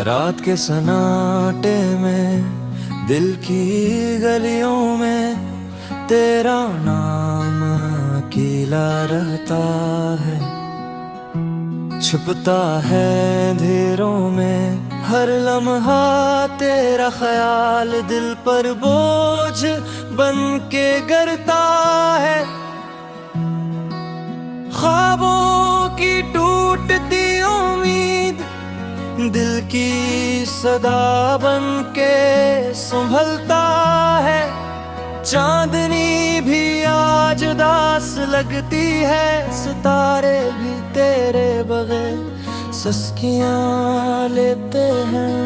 रात के सन्नाटे में दिल की गलियों में तेरा नाम अकेला रहता है। छुपता है अंधेरों में हर लम्हा तेरा ख्याल दिल पर बोझ बन के गिरता है। ख्वाबों की टूटती उम्मीद दिल की सदा बन के संभलता है। चांदनी भी आज उदास लगती है, सितारे भी तेरे बगैर सस्कियां लेते हैं।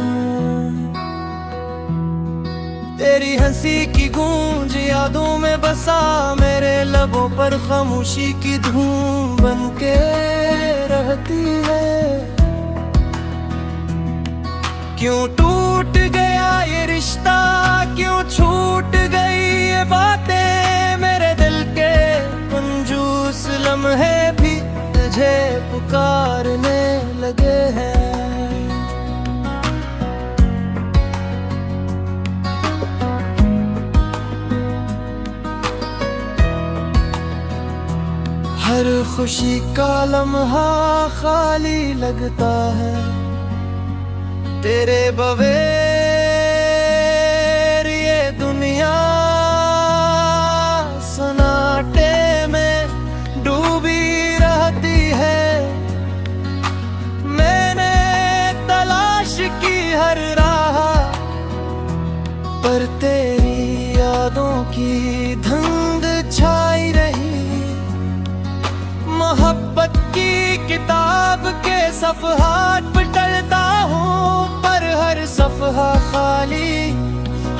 तेरी हंसी की गूंज यादों में बसा, मेरे लबों पर खामोशी की धूम बन के रहती है। क्यों टूट गया ये रिश्ता, क्यों छूट गई ये बातें, मेरे दिल के कंजूस लम्हे भी तुझे पुकारने लगे हैं। हर खुशी का लम्हा खाली लगता है, तेरे बगैर ये दुनिया सन्नाटे में डूबी रहती है। मैंने तलाश की हर राह, पर तेरी यादों की धुंध छाई रही। मोहब्बत की किताब के सफ़हात पलटता हूँ, पर हर सफ़हा खाली,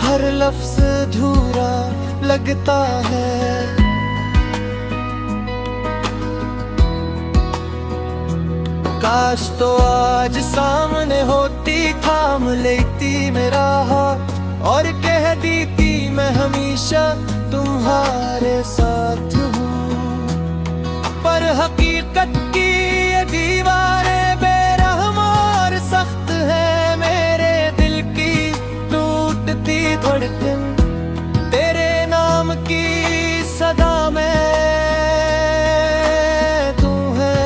हर लफ्ज़ अधूरा लगता है। काश तो आज सामने होती, थाम लेती मेरा हाथ और कह देती मैं हमेशा तुम्हारे साथ हूँ। पर हकीकत की ये दीवारें बेरहम और सख्त है, मेरे दिल की टूटती धड़कन तेरे नाम की सदा में तू है।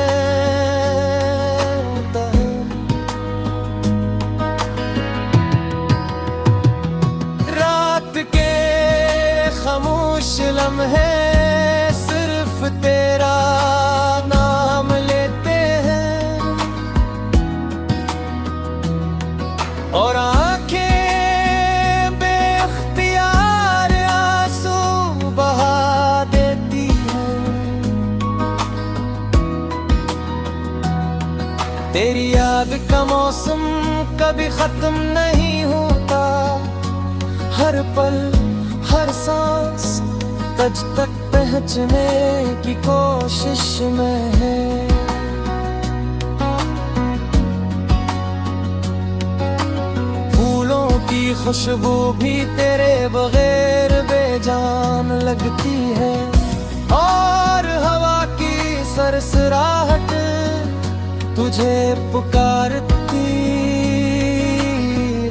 रात के खामोश लम्हे सिर्फ तेरा नाम लेते हैं, और आंखें बेख्तियार आंसू बहा देती हैं। तेरी याद का मौसम कभी खत्म नहीं होता, हर पल हर सांस तुझ तक पहुंचने की कोशिश में है। फूलों की खुशबू भी तेरे बगैर बेजान लगती है, और हवा की सरसराहट तुझे पुकारती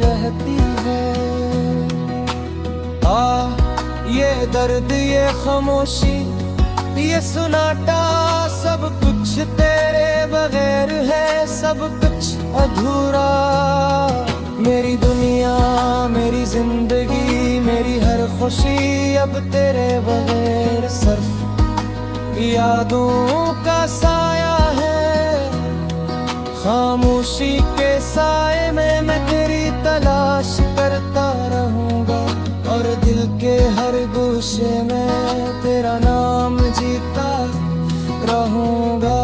रहती है। ये दर्द ये खामोशी ये सुनाटा सब कुछ तेरे बगैर है, सब कुछ अधूरा। मेरी दुनिया मेरी जिंदगी मेरी हर खुशी अब तेरे बगैर सिर्फ यादों का साया है। खामोशी के साए में मैं तेरी तलाश करता रहूंगा, और दिल के हर गोशे में तेरा नाम जीता रहूंगा।